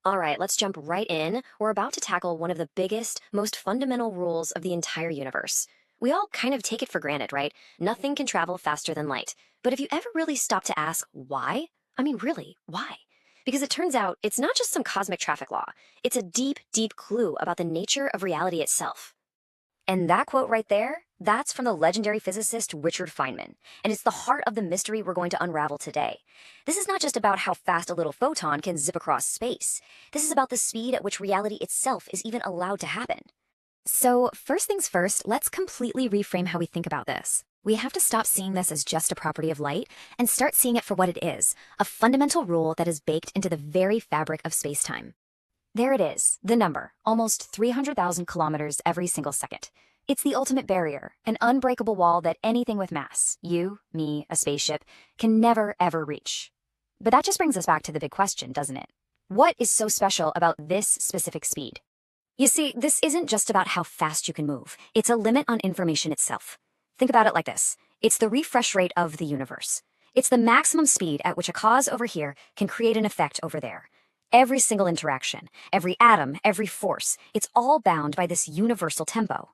All right, let's jump right in. We're about to tackle one of the biggest, most fundamental rules of the entire universe. We all kind of take it for granted, right? Nothing can travel faster than light. But have you ever really stopped to ask why? I mean, really, why? Because it turns out it's not just some cosmic traffic law. It's a deep, deep clue about the nature of reality itself. And that quote right there, that's from the legendary physicist Richard Feynman. And it's the heart of the mystery we're going to unravel today. This is not just about how fast a little photon can zip across space. This is about the speed at which reality itself is even allowed to happen. So, first things first, let's completely reframe how we think about this. We have to stop seeing this as just a property of light and start seeing it for what it is, a fundamental rule that is baked into the very fabric of spacetime. There it is, the number, almost 300,000 kilometers every single second. It's the ultimate barrier, an unbreakable wall that anything with mass, you, me, a spaceship, can never, ever reach. But that just brings us back to the big question, doesn't it? What is so special about this specific speed? You see, this isn't just about how fast you can move. It's a limit on information itself. Think about it like this. It's the refresh rate of the universe. It's the maximum speed at which a cause over here can create an effect over there. Every single interaction, every atom, every force, it's all bound by this universal tempo.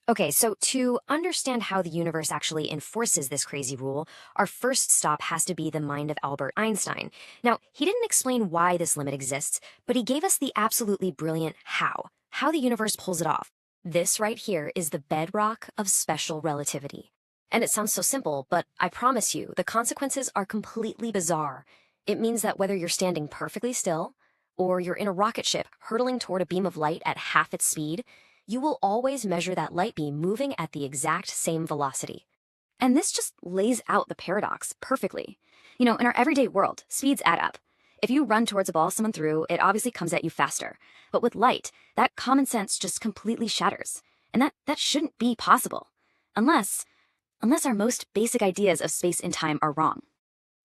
Okay, so to understand how the universe actually enforces this crazy rule, our first stop has to be the mind of Albert Einstein. Now, he didn't explain why this limit exists, but he gave us the absolutely brilliant how the universe pulls it off. This right here is the bedrock of special relativity. And it sounds so simple, but I promise you, the consequences are completely bizarre. It means that whether you're standing perfectly still, or you're in a rocket ship hurtling toward a beam of light at half its speed, you will always measure that light beam moving at the exact same velocity. And this just lays out the paradox perfectly. You know, in our everyday world, speeds add up. If you run towards a ball someone threw, it obviously comes at you faster. But with light, that common sense just completely shatters. And that shouldn't be possible. Unless our most basic ideas of space and time are wrong.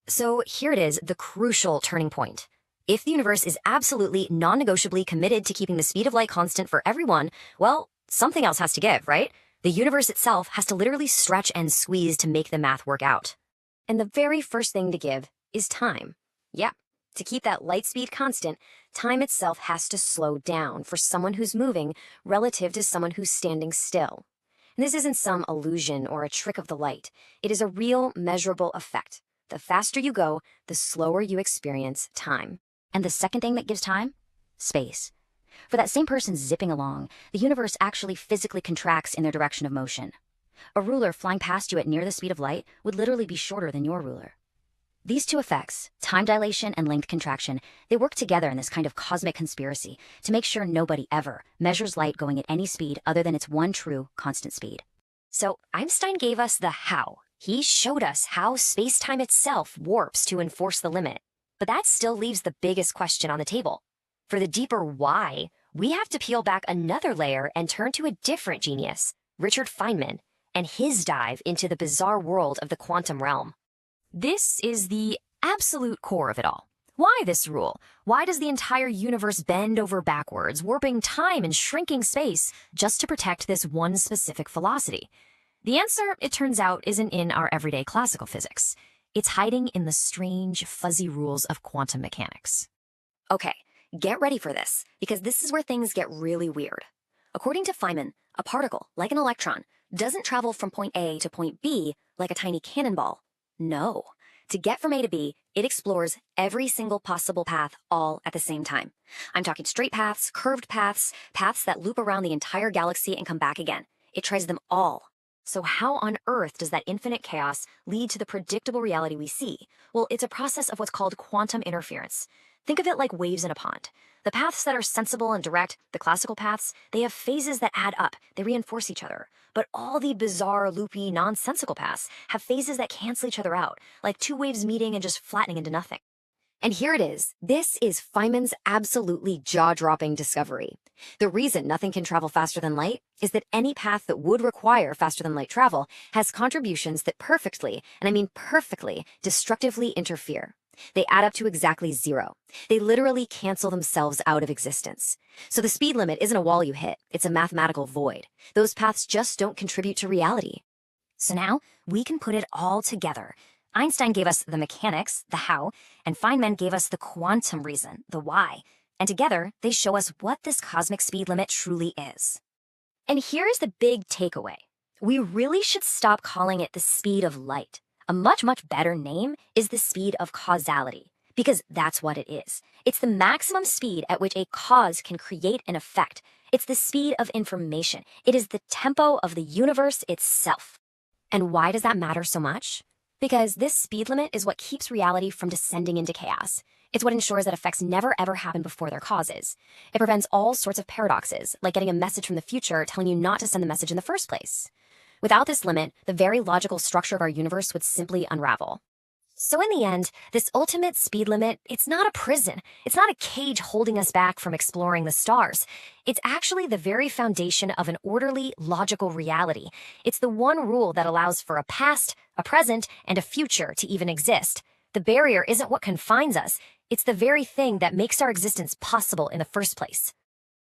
So here it is, the crucial turning point. If the universe is absolutely non-negotiably committed to keeping the speed of light constant for everyone, well, something else has to give, right? The universe itself has to literally stretch and squeeze to make the math work out. And the very first thing to give is time. Yeah, to keep that light speed constant, time itself has to slow down for someone who's moving relative to someone who's standing still. And this isn't some illusion or a trick of the light. It is a real, measurable effect. The faster you go, the slower you experience time. And the second thing that gives time? Space. For that same person zipping along, the universe actually physically contracts in their direction of motion. A ruler flying past you at near the speed of light would literally be shorter than your ruler. These two effects, time dilation and length contraction, they work together in this kind of cosmic conspiracy to make sure nobody ever measures light going at any speed other than its one true constant speed. So Einstein gave us the how. He showed us how space-time itself warps to enforce the limit. But that still leaves the biggest question on the table. For the deeper why, we have to peel back another layer and turn to a different genius, Richard Feynman, and his dive into the bizarre world of the quantum realm. This is the absolute core of it all. Why this rule? Why does the entire universe bend over backwards, warping time and shrinking space just to protect this one specific velocity? The answer, it turns out, isn't in our everyday classical physics. It's hiding in the strange, fuzzy rules of quantum mechanics. Okay, get ready for this, because this is where things get really weird. According to Feynman, a particle, like an electron, doesn't travel from point A to point B like a tiny cannonball. No. To get from A to B, it explores every single possible path all at the same time. I'm talking straight paths, curved paths, paths that loop around the entire galaxy and come back again. It tries them all. So how on earth does that infinite chaos lead to the predictable reality we see? Well, it's a process of what's called quantum interference. Think of it like waves in a pond. The paths that are sensible and direct, the classical paths, they have phases that add up. They reinforce each other. But all the bizarre, loopy, nonsensical paths have phases that cancel each other out, like two waves meeting and just flattening into nothing. And here it is. This is Feynman's absolutely jaw-dropping discovery. The reason nothing can travel faster than light is that any path that would require faster than light travel has contributions that perfectly, and I mean perfectly, destructively interfere. They add up to exactly zero. They literally cancel themselves out of existence. So the speed limit isn't a wall you hit, it's a mathematical void. Those paths just don't contribute to reality. So now we can put it all together. Einstein gave us the mechanics, the how, and Feynman gave us the quantum reason, the why. And together, they show us what this cosmic speed limit truly is. And here's the big takeaway. We really should stop calling it the speed of light. A much, much better name is the speed of causality, because that's what it is. It's the maximum speed at which a cause can create an effect. It's the speed of information. It is the tempo of the universe itself. And why does that matter so much? Because this speed limit is what keeps reality from descending into chaos. It's what ensures that effects never ever happen before their causes. It prevents all sorts of paradoxes, like getting a message from the future telling you not to send the message in the first place. Without this limit, the very logical structure of our universe would simply unravel. So in the end, this ultimate speed limit, it's not a prison. It's not a cage holding us back from exploring the stars. It's actually the very foundation of an orderly, logical reality. It's the one rule that allows for a past, a present, and a future to even exist. The barrier isn't what confines us. It's the very thing that makes our existence possible in the first place.